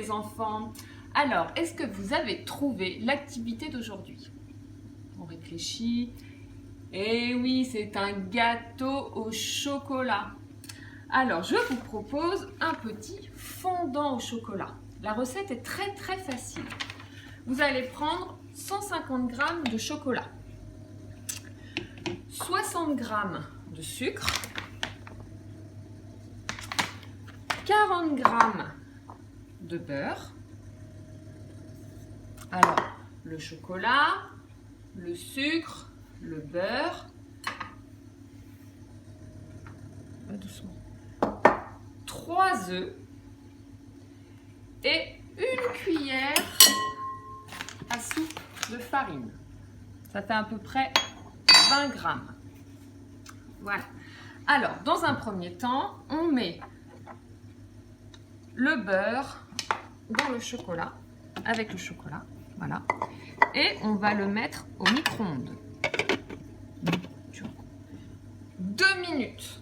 les enfants. Alors, est-ce que vous avez trouvé l'activité d'aujourd'hui? On réfléchit. Eh oui, c'est un gâteau au chocolat. Alors, je vous propose un petit fondant au chocolat. La recette est très facile. Vous allez prendre 150 g de chocolat, 60 g de sucre, 40 g de beurre. Alors, le chocolat, le sucre, le beurre, doucement, 3 œufs et une cuillère à soupe de farine. Ça fait à peu près 20 g. Voilà. Alors, dans un premier temps, on met le beurre dans le chocolat, avec le chocolat, voilà. Et on va le mettre au micro-ondes. 2 minutes.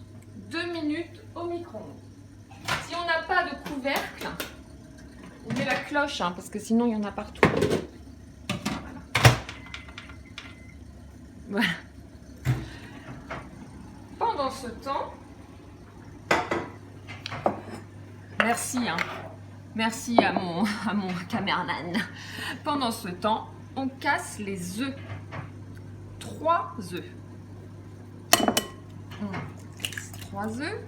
2 minutes au micro-ondes. Si on n'a pas de couvercle, on met la cloche, hein, parce que sinon il y en a partout. Voilà. Pendant ce temps, merci, hein. Merci à mon caméraman. Pendant ce temps, on casse les œufs. 3 œufs. On casse 3 œufs.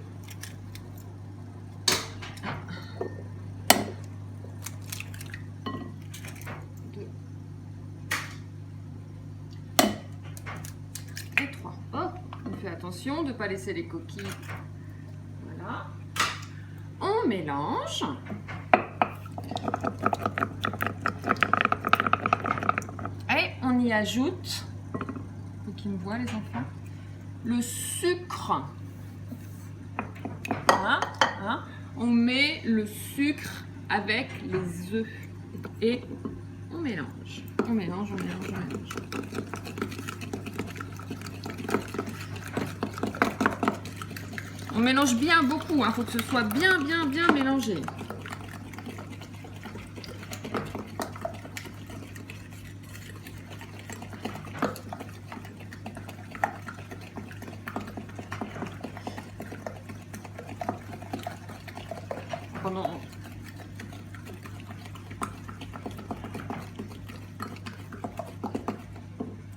Et 3. Oh, on fait attention de ne pas laisser les coquilles. Voilà. On mélange. Et on y ajoute, faut qu'ils me voient les enfants, le sucre. Voilà, hein. On met le sucre avec les œufs et on mélange. On mélange. On mélange bien beaucoup, hein. Faut que ce soit bien mélangé.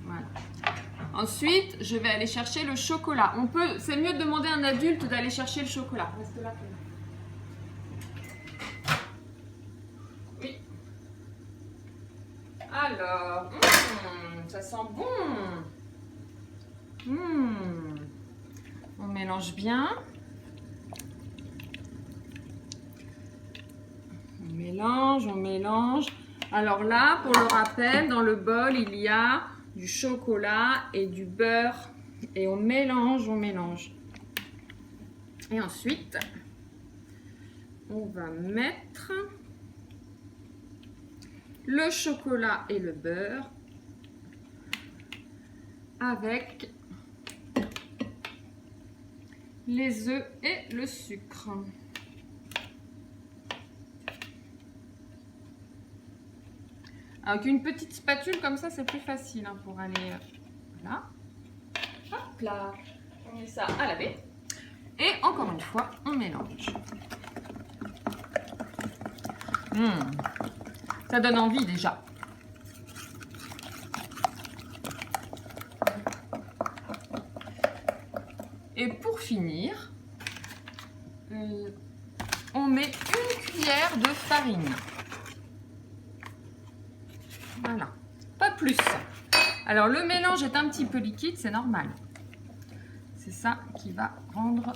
Voilà. Ensuite, je vais aller chercher le chocolat. C'est mieux de demander à un adulte d'aller chercher le chocolat. Reste là. Oui. Alors, ça sent bon. On mélange bien. On mélange. Alors là, pour le rappel, dans le bol, il y a du chocolat et du beurre. Et on mélange. Et ensuite, on va mettre le chocolat et le beurre avec les œufs et le sucre. Avec une petite spatule comme ça, c'est plus facile, hein, pour aller... Voilà. Hop là. On met ça à laver. Et encore une fois, on mélange. Ça donne envie déjà. Et pour finir, on met une cuillère de farine. Voilà, pas plus. Alors le mélange est un petit peu liquide, c'est normal. C'est ça qui va rendre...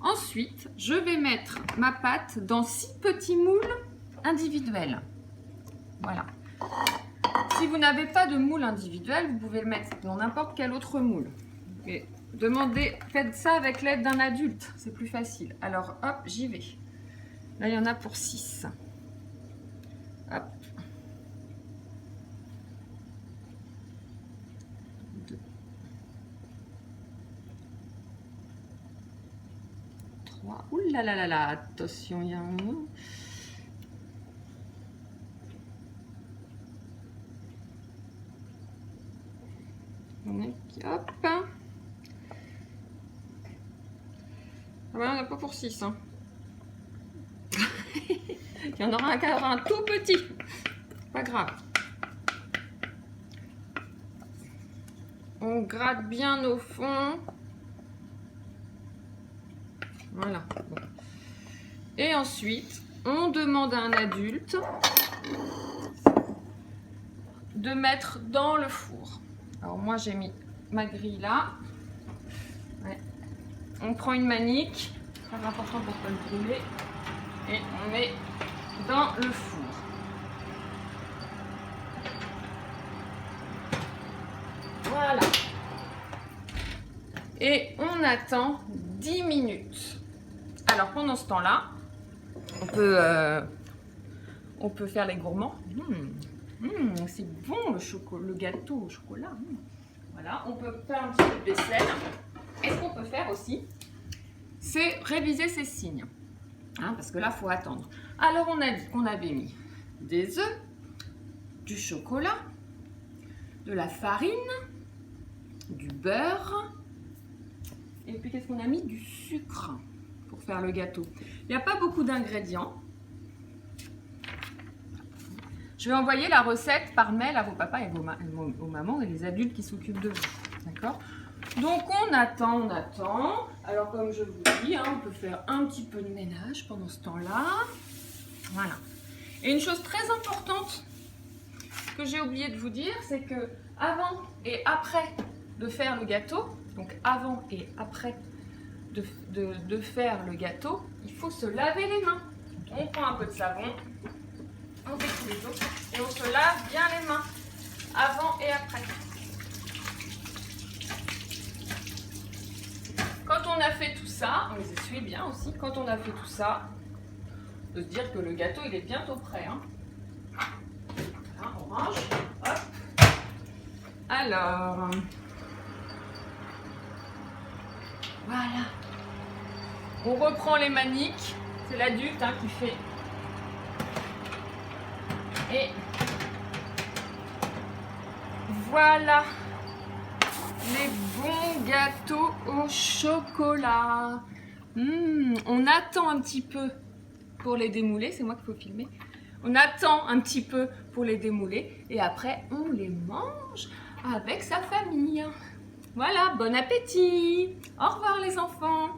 Ensuite, je vais mettre ma pâte dans 6 petits moules individuels. Voilà. Si vous n'avez pas de moule individuel, vous pouvez le mettre dans n'importe quel autre moule. Et faites ça avec l'aide d'un adulte, c'est plus facile. Alors hop, j'y vais. Là, il y en a pour 6. 3. Ouh là là là là, attention, il y a un... Hop. Ah ben, on n'a pas pour 6. Hein. Il y en aura un tout petit. Pas grave. On gratte bien au fond. Voilà. Bon. Et ensuite, on demande à un adulte de mettre dans le four. Alors moi, j'ai mis ma grille là. Ouais. On prend une manique, très important pour ne pas le brûler, et on met dans le four. Voilà. Et on attend 10 minutes. Alors pendant ce temps-là, on peut faire les gourmands. C'est bon le gâteau au chocolat. Voilà, on peut faire un petit peu de vaisselle. Et ce qu'on peut faire aussi, c'est réviser ces signes. Hein, parce que là, il faut attendre. Alors, on a dit qu'on avait mis des œufs, du chocolat, de la farine, du beurre. Et puis, qu'est-ce qu'on a mis? Du sucre pour faire le gâteau. Il n'y a pas beaucoup d'ingrédients. Je vais envoyer la recette par mail à vos papas et vos mamans et les adultes qui s'occupent de vous. D'accord? Donc on attend. Alors comme je vous dis, hein, on peut faire un petit peu de ménage pendant ce temps-là. Voilà. Et une chose très importante que j'ai oublié de vous dire, c'est que avant et après de faire le gâteau, donc avant et après de faire le gâteau, il faut se laver les mains. On prend un peu de savon. On découle les os et on se lave bien les mains avant et après. Quand on a fait tout ça, on les essuie bien aussi. Quand on a fait tout ça, de se dire que le gâteau il est bientôt prêt. Hein. Voilà, on range. Hop. Alors, voilà. On reprend les maniques. C'est l'adulte hein, qui fait. Et voilà les bons gâteaux au chocolat. On attend un petit peu pour les démouler. C'est moi qu'il faut filmer. On attend un petit peu pour les démouler. Et après, on les mange avec sa famille. Voilà, bon appétit. Au revoir les enfants.